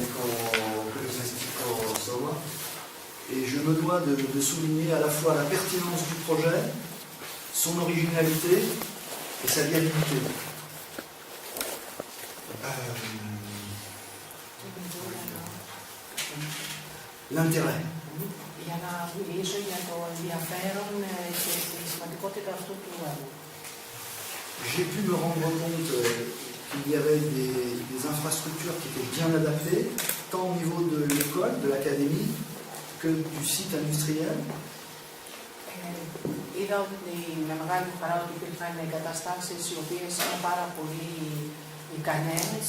Eclesiastico Soma. Et je me dois de souligner à la fois la pertinence du projet, son originalité et sa viabilité. L'intérêt. Για να μιλήσω για το ενδιαφέρον και τη σημαντικότητα αυτού του έργου. J'ai pu me rendre compte qu'il y avait des infrastructures qui étaient bien adaptées, tant au niveau de l'école, de l'académie, que du site industriel. Είδα ότι με μεγάλη χαρά ότι υπήρχαν εγκαταστάσεις οι οποίες είναι πάρα πολύ ικανές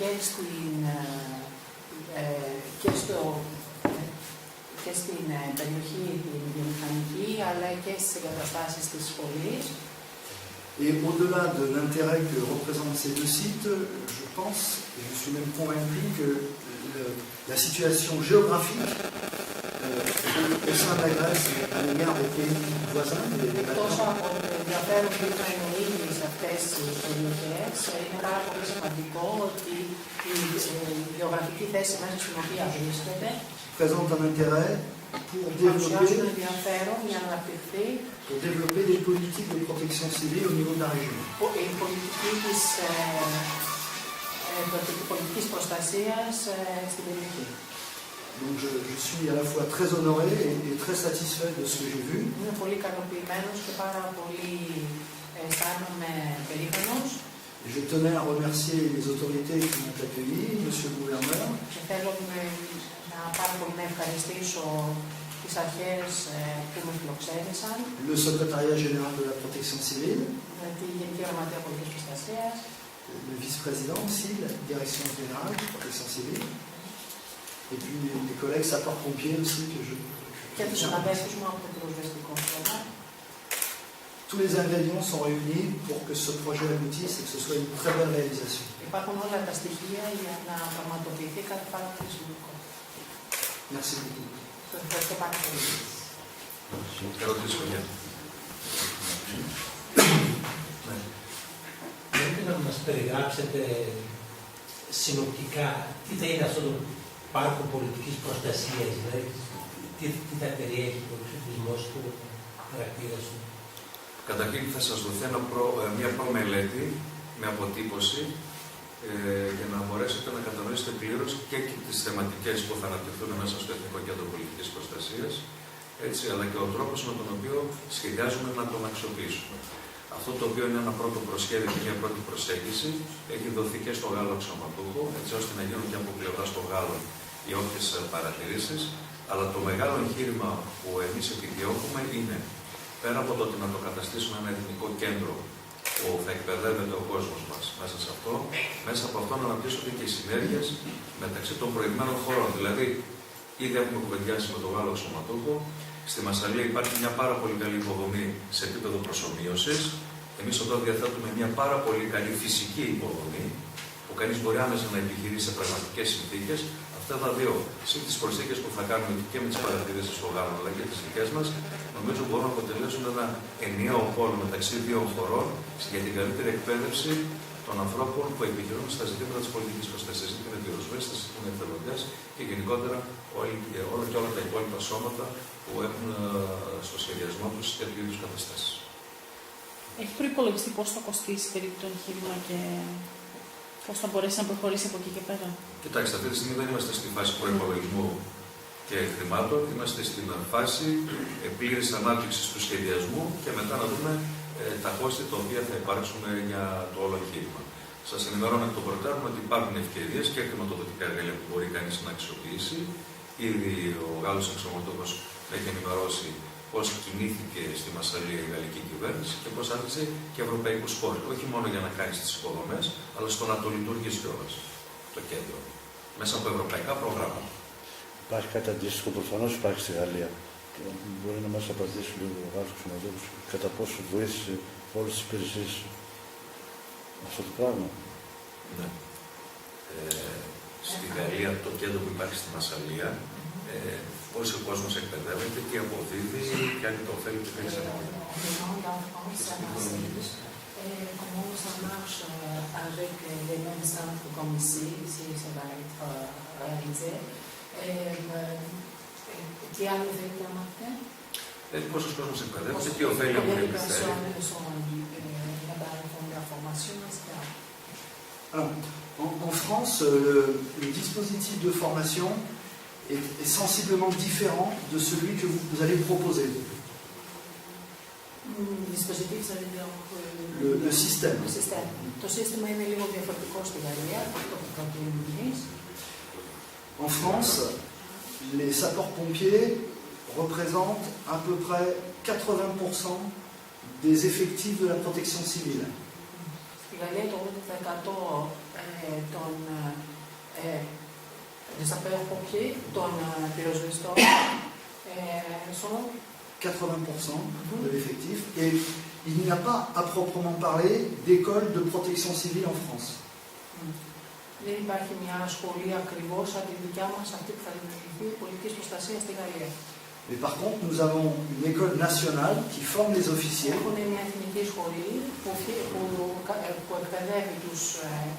και στην περιοχή την βιομηχανική, αλλά και στις εγκαταστάσεις της σχολής. Et au-delà de l'intérêt que représentent ces deux sites, je pense, et je suis même convaincu que la situation géographique au sein de la Grèce à l'égard des pays voisins, Τόσο από το ενδιαφέρον που είχαν οι ίδιοι σε αυτές τις περιοχές, είναι πάρα πολύ σημαντικό ότι η γεωγραφική θέση μέσα στην οποία βρίσκεται présente un intérêt pour développer des politiques de protection civile au niveau de la région. Η πολιτική προστασία στην περιοχή. Donc je suis à la fois très honoré et très satisfait de ce que j'ai vu. Είμαι πολύ ικανοποιημένος και πάρα πολύ αισθάνομαι περήφανος. Je tenais à remercier les autorités qui m'ont accueilli, monsieur le gouverneur. Και θέλω πάρα πολύ να ευχαριστήσω τις αρχές που με φιλοξένησαν. Le secrétariat général de la protection civile. Τη Γενική Γραμματεία Πολιτικής Προστασίας. Le vice-président aussi, la direction générale de la protection civile. Et puis les collègues sapeurs-pompiers aussi que je... Και τους συναδέλφους μου από το πυροσβεστικό σώμα. Tous les ingrédients sont réunis pour que ce projet aboutisse et que ce soit une très belle réalisation. Υπάρχουν όλα τα στοιχεία για να πραγματοποιηθεί κάτι πάρα πολύ σημαντικό. Merci beaucoup. Σας ευχαριστώ πάρα πολύ. Μπορείτε να μας περιγράψετε συνοπτικά τι θα είναι αυτό το πάρκο πολιτικής προστασίας, δηλαδή τι θα περιέχει το εξοπλισμός του, χαρακτήρα του. Καταρχήν θα σας δοθεί μια προμελέτη με αποτύπωση για να μπορέσετε να κατανοήσετε πλήρως και τις θεματικές που θα αναπτυχθούν μέσα στο Εθνικό Κέντρο Πολιτικής Προστασίας, έτσι, αλλά και ο τρόπος με τον οποίο σχεδιάζουμε να τον αξιοποιήσουμε. Αυτό το οποίο είναι ένα πρώτο προσχέδιο και μια πρώτη προσέγγιση έχει δοθεί και στο Γάλλο αξιωματούχο, έτσι ώστε να γίνουν και από πλευρά των Γάλλων οι όποιες παρατηρήσεις. Αλλά το μεγάλο εγχείρημα που εμείς επιδιώκουμε είναι, πέρα από το ότι να το καταστήσουμε ένα εθνικό κέντρο που θα εκπαιδεύεται ο κόσμος μας μέσα σε αυτό, μέσα από αυτό να αναπτύσσονται και οι συνέργειες μεταξύ των προηγμένων χωρών. Δηλαδή, ήδη έχουμε κουβεντιάσει με τον Γάλλο αξιωματούχο. Στη Μασσαλία υπάρχει μια πάρα πολύ καλή υποδομή σε επίπεδο προσομοίωσης. Εμείς εδώ διαθέτουμε μια πάρα πολύ καλή φυσική υποδομή που κανείς μπορεί άμεσα να επιχειρεί σε πραγματικές συνθήκες. Αυτά τα δύο, σε τις προσθήκες που θα κάνουμε και με τις παρατηρήσεις των Γάλλων αλλά και τις δικές μας, νομίζω μπορούν να αποτελέσουν ένα ενιαίο πόλο μεταξύ δύο χωρών για την καλύτερη εκπαίδευση των ανθρώπων που επιχειρούν στα ζητήματα της πολιτικής προστασίας. Είτε είναι πυροσβέστες, είτε είναι εθελοντές και γενικότερα όλα τα υπόλοιπα σώματα που έχουν στο σχεδιασμό τους τέτοιου είδους καταστάσεις. Έχει προϋπολογιστεί πώς θα κοστίσει περίπου το εγχείρημα και πώς θα μπορέσει να προχωρήσει από εκεί και πέρα? Κοιτάξτε, αυτή τη στιγμή δεν είμαστε στη φάση προϋπολογισμού και χρημάτων, είμαστε στην φάση πλήρης ανάπτυξης του σχεδιασμού και μετά να δούμε τα κόστη τα οποία θα υπάρξουν για το όλο εγχείρημα. Σας ενημερώνω εκ των προτέρων ότι υπάρχουν ευκαιρίες και χρηματοδοτικά εργαλεία που μπορεί κανείς να αξιοποιήσει. Ήδη ο Γάλλος αξιωματούχος έχει ενημερώσει πώς κινήθηκε στη Μασσαλία η γαλλική κυβέρνηση και πώς άρχισε και ευρωπαϊκούς πόρους. Όχι μόνο για να κάνει τις υποδομές, αλλά στο να το λειτουργήσει κιόλας το κέντρο. Μέσα από ευρωπαϊκά προγράμματα. Υπάρχει κάτι αντίστοιχο, προφανώς υπάρχει στη Γαλλία. Μπορεί να μας απαντήσει λίγο ο Γάλλος αξιωματούχος κατά πόσο βοήθησε όλες τις υπηρεσίες αυτό το πράγμα. Ναι. Στη Γαλλία το κέντρο που υπάρχει στη Μασσαλία, πώς ο κόσμος εκπαιδεύεται, τι αποδίδει και αν το ωφέλει του περισσότερο. Comment ça marche avec les mêmes centres comme ici, ça va être budget. Τι άλλο θέλετε να μάθετε? Πόσος κόσμος εκπαιδεύεται, τι ωφέλη έχουν επιφέρει. En France, le dispositif de formation est sensiblement différent de celui que vous allez proposer. Le système. Το σύστημα είναι λίγο διαφορετικό στη Γαλλία, αυτό που προτείνουμε εμείς. En France, les sapeurs-pompiers représentent à peu près 80% des effectifs de la protection civile. Στη Γαλλία το 80% des sapeurs-pompiers, των πυροσβεστών, sont 80% de l'effectif, et il n'y a pas à proprement parler d'école de protection civile en France. Δεν υπάρχει μια σχολή ακριβώς σαν τη δικιά μας, αυτή που θα δημιουργηθεί πολιτικής προστασίας στη Γαλλία. Mais par contre, nous avons une école nationale qui forme les officiers. Έχουν μια εθνική σχολή που εκπαιδεύει τους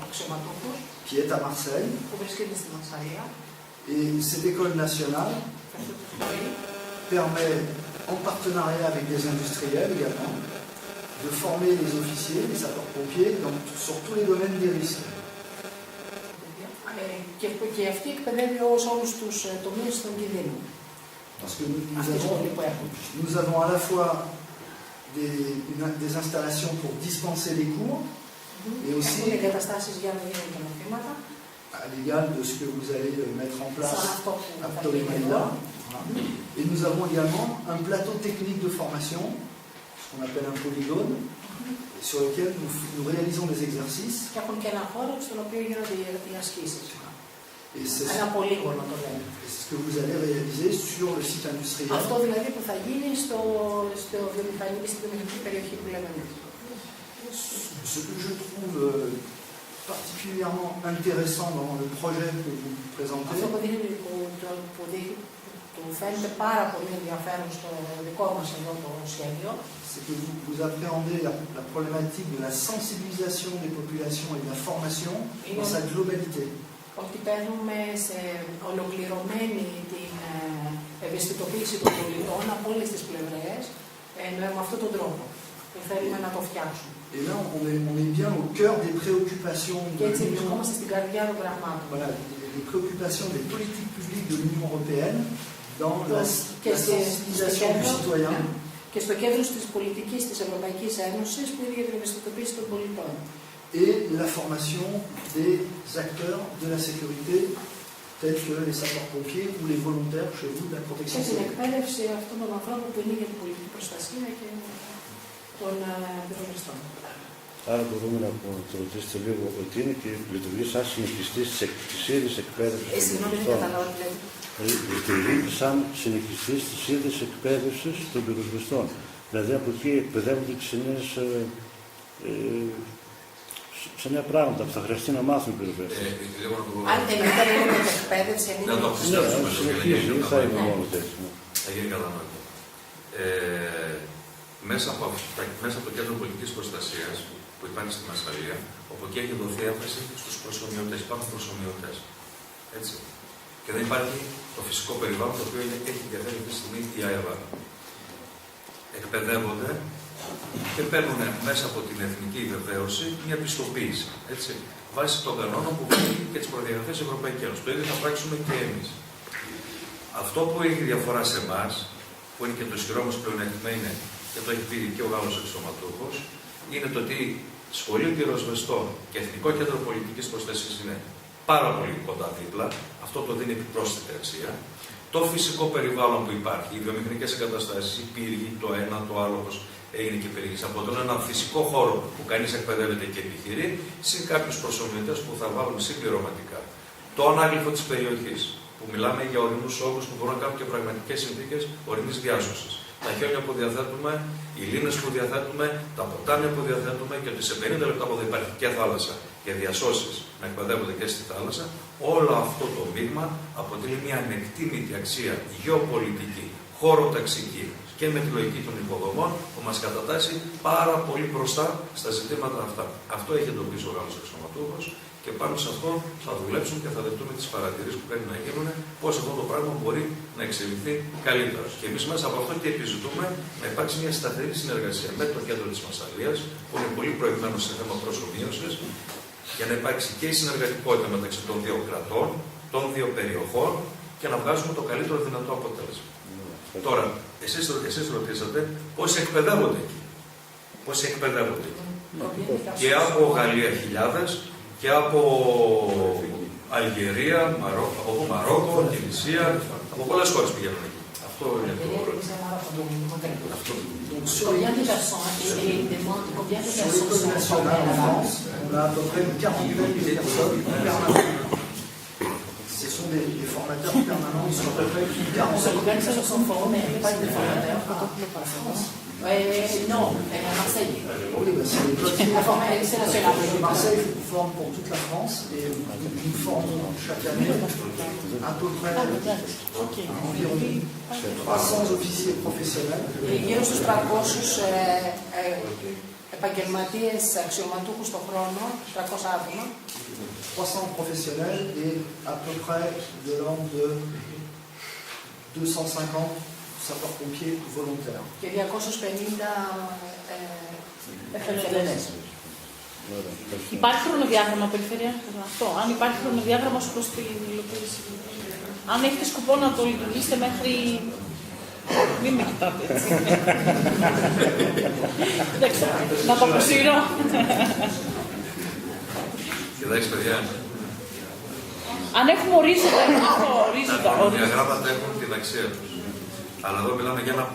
αξιωματούχους, Qui est à Marseille. που βρίσκεται στη Μαρσαλία. Et cette école nationale permet, en partenariat avec des industriels également, de former les officiers, les sapeurs-pompiers, sur tous les domaines des risques. Και αυτή εκπαιδεύει όλους τους τομείς των κινδύνων. Parce que nous avons à la fois des installations pour dispenser les cours, et aussi à l'égal de ce que vous allez mettre en place à Ptolémaïda. Et nous avons également un plateau technique de formation, ce qu'on appelle un polygone, sur lequel nous réalisons des exercices. Et c'est ce que vous allez réaliser sur le site industriel. Αυτό δηλαδή που θα γίνει στη βιομηχανική περιοχή που λέμε εμείς. Ce que je trouve particulièrement intéressant dans le projet que vous présentez, Αυτό που φαίνεται πάρα πολύ ενδιαφέρον στο δικό μας εδώ το σχέδιο, c'est que vous appréhendez la problématique de la sensibilisation des populations et de la formation dans sa globalité. Ότι παίρνουμε σε ολοκληρωμένη την ευαισθητοποίηση των πολιτών από όλες τις πλευρές με αυτόν τον τρόπο που θέλουμε να το φτιάξουμε. Et là, on est bien au cœur des préoccupations de Και έτσι βρισκόμαστε στην καρδιά των πραγμάτων. Voilà, les préoccupations des politiques publiques de l'Union européenne dans la sensibilisation du citoyen. Και στο κέντρο της πολιτικής της Ευρωπαϊκής Ένωσης που είναι για την ευαισθητοποίηση των πολιτών. Et la formation des acteurs de la sécurité, tels que les sapeurs-pompiers ou les volontaires chez vous de la protection civile. civile. Και την εκπαίδευση αυτών των ανθρώπων που είναι για την πολιτική προστασία και των πυροσβεστών. Άρα μπορούμε να το ρωτήσετε λίγο ότι είναι και λειτουργεί σαν συνεχιστής της ίδιας εκπαίδευσης των Συγγνώμη, δεν κατάλαβα τι λέτε. Λειτουργεί σαν συνεχιστής της ίδιας εκπαίδευσης των πυροσβεστών. Δηλαδή από εκεί εκπαιδεύονται ξενές σε νέα πράγματα που θα χρειαστεί να μάθουν οι πυροσβέστες. Αν τελικά λέγεται εκπαίδευση, αν Να το πιστέψουμε στο συνεχίζει, δεν θα είναι μόνο τέτοιο. Θα γίνει κατανοητό. Μέσα από το Κέντρο Πολιτικής Προστασίας που υπάρχει στη Μασσαλία, όπου εκεί έχει δοθεί έμφαση στους προσομοιωτές. Υπάρχουν προσομοιωτές. Έτσι. Και δεν υπάρχει το φυσικό περιβάλλον το οποίο έχει διαθέσει αυτή τη στιγμή η ΑΕΒΑ. Εκπαιδεύονται και παίρνουν μέσα από την εθνική βεβαίωση μια πιστοποίηση. Έτσι, βάσει των κανόνων που βγαίνει και τις προδιαγραφές της Ευρωπαϊκής Ένωσης. Το ίδιο θα πράξουμε και εμείς. Αυτό που έχει διαφορά σε εμάς, που είναι και το ισχυρό μας πλεονέκτημα, είναι, και το έχει πει και ο Γάλλος αξιωματούχος, είναι το ότι Σχολή Πυροσβεστών και Εθνικό Κέντρο Πολιτικής Προστασίας είναι πάρα πολύ κοντά δίπλα. Αυτό το δίνει επιπρόσθετη αξία. Το φυσικό περιβάλλον που υπάρχει, οι βιομηχανικές εγκαταστάσεις, οι πύργοι, το ένα, το άλλο, όπως έγινε και πύργης, αποτελούν ένα φυσικό χώρο που κανείς εκπαιδεύεται και επιχειρεί, συν κάποιους προσομοιωτές που θα βάλουν συμπληρωματικά. Το ανάγλυφο της περιοχής, που μιλάμε για ορεινούς όγκους που μπορούν να κάνουν και πραγματικές συνθήκες ορεινής διάσωσης. Τα χιόνια που διαθέτουμε, οι λίμνες που διαθέτουμε, τα ποτάμια που διαθέτουμε και ότι σε 50 λεπτά που δεν υπάρχει και θάλασσα και διασώσεις να εκπαιδεύονται και στη θάλασσα, όλο αυτό το μείγμα αποτελεί μια ανεκτήμητη αξία γεωπολιτική, χωροταξική και με τη λογική των υποδομών που μας κατατάσσει πάρα πολύ μπροστά στα ζητήματα αυτά. Αυτό έχει εντοπίσει ο Γάλλος αξιωματούχος και πάνω σε αυτό θα δουλέψουμε και θα δεχτούμε τις παρατηρήσεις που πρέπει να γίνουν, πώς αυτό το πράγμα μπορεί να εξελιχθεί καλύτερα. Και εμείς μέσα από αυτό και επιζητούμε να υπάρξει μια σταθερή συνεργασία με το κέντρο της Μασσαλίας, που είναι πολύ προηγμένο σε θέμα προσωμείωσης, για να υπάρξει και η συνεργατικότητα μεταξύ των δύο κρατών, των δύο περιοχών και να βγάζουμε το καλύτερο δυνατό αποτέλεσμα. Τώρα, εσείς ρωτήσατε πόσοι εκπαιδεύονται εκεί. Πόσοι εκπαιδεύονται εκεί. Και από Γαλλία χιλιάδες, και από Αλγερία, από Μαρόκο, Τινησία, από πολλές χώρες πηγαίνουν εκεί. Αυτό είναι το ερώτημα. Combien de personnes et demande combien de Sur personnes l'école sont nationale formées en là-bas? France, on a à peu près une quarantaine de personnes permanentes. Ce sont des formateurs permanents, ils sont à peu près une Les quarantaine. organisations sont formées, mais pas de formateurs en France. Non, à Marseille. Oui, bah, c'est l'école qui La formation nationale. Marseille forme pour toute la France et nous formons chaque année à peu près environ 300 officiers professionnels. Γύρω στους 300 επαγγελματίες αξιωματούχους τον χρόνο, 300 άτομα. 300 professionnels et à peu près de l'ordre de 250 sapeurs-pompiers volontaires. Και 250 εθελοντές. Υπάρχει χρονοδιάγραμμα περιφερειακό αυτό. Αν υπάρχει χρονοδιάγραμμα ως προς την υλοποίηση. Αν έχετε σκοπό να το λειτουργήσετε μέχρι. Μην με κοιτάτε έτσι. Εντάξει, να το αποσύρω. Κοιτάξτε, παιδιά. Αν έχουμε ορίζοντα, Τα χρονοδιαγράμματα έχουν την αξία τους. Αλλά εδώ μιλάμε για ένα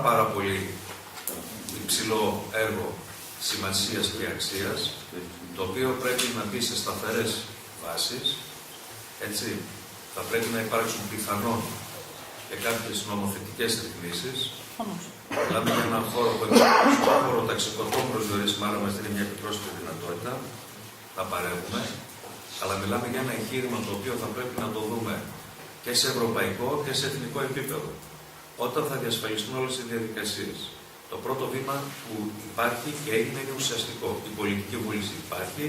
πάρα πολύ υψηλό έργο σημασίας και αξίας, το οποίο πρέπει να μπει σε σταθερές βάσεις. Έτσι, θα πρέπει να υπάρξουν πιθανόν και κάποιες νομοθετικές ρυθμίσεις. Μιλάμε για έναν χώρο που εμείς στο χωροταξικό το προσδιορίσουμε, άρα μας δίνει μια επιπρόσθετη δυνατότητα να παρέχουμε. Αλλά μιλάμε για ένα εγχείρημα το οποίο θα πρέπει να το δούμε και σε ευρωπαϊκό και σε εθνικό επίπεδο. Όταν θα διασφαλιστούν όλες οι διαδικασίες. Το πρώτο βήμα που υπάρχει και έγινε είναι ουσιαστικό. Η πολιτική βούληση υπάρχει,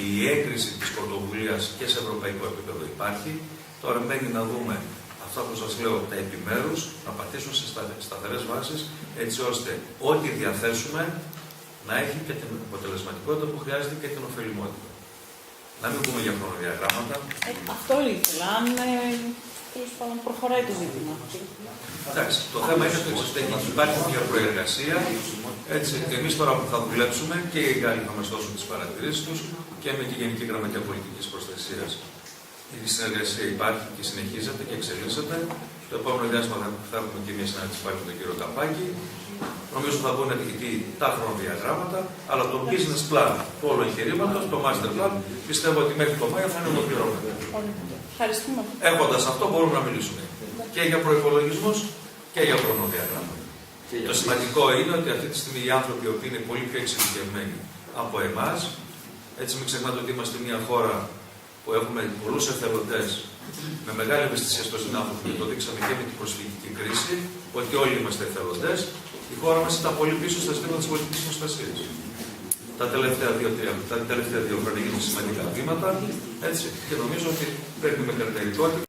η έγκριση της πρωτοβουλίας και σε ευρωπαϊκό επίπεδο υπάρχει. Τώρα μένει να δούμε αυτά που σας λέω, τα επιμέρους, να πατήσουν σε σταθερές βάσεις, έτσι ώστε ό,τι διαθέσουμε να έχει και την αποτελεσματικότητα που χρειάζεται και την ωφελημότητα. Να μην πούμε για χρονοδιαγράμματα. Αυτό ήθελα. Αν τέλος πάντων προχωράει το ζήτημα. Εντάξει, το θέμα είναι το εξής. Υπάρχει μια προεργασία. Έτσι, εμείς τώρα που θα δουλέψουμε και οι Γάλλοι θα μας δώσουν τις παρατηρήσεις τους και με τη Γενική Γραμματεία Πολιτικής Προστασίας. Η συνεργασία υπάρχει και συνεχίζεται και εξελίσσεται. Το επόμενο διάστημα θα έχουμε και μια συνάντηση πάλι με τον κύριο Καπάκη. Νομίζω θα βγουν τα χρονοδιαγράμματα, αλλά το business plan του όλου εγχειρήματος, το master plan, πιστεύω ότι μέχρι το Μάιο θα είναι ολοκληρωμένο. Ευχαριστούμε. Έχοντας αυτό, μπορούμε να μιλήσουμε και για προϋπολογισμούς και για χρονοδιαγράμματα. Το σημαντικό είναι ότι αυτή τη στιγμή οι άνθρωποι οι οποίοι είναι πολύ πιο εξειδικευμένοι από εμάς, έτσι μην ξεχνάτε ότι είμαστε μια χώρα που έχουμε πολλούς εθελοντές με μεγάλη ευαισθησία στον συνάνθρωπο και το δείξαμε και με την προσφυγική κρίση, ότι όλοι είμαστε εθελοντές. Η χώρα μας ήταν πολύ πίσω στα ζητήματα της πολιτικής προστασίας. Τα τελευταία δύο χρόνια γίνουν σημαντικά βήματα, έτσι, και νομίζω ότι πρέπει με καρτερικότητα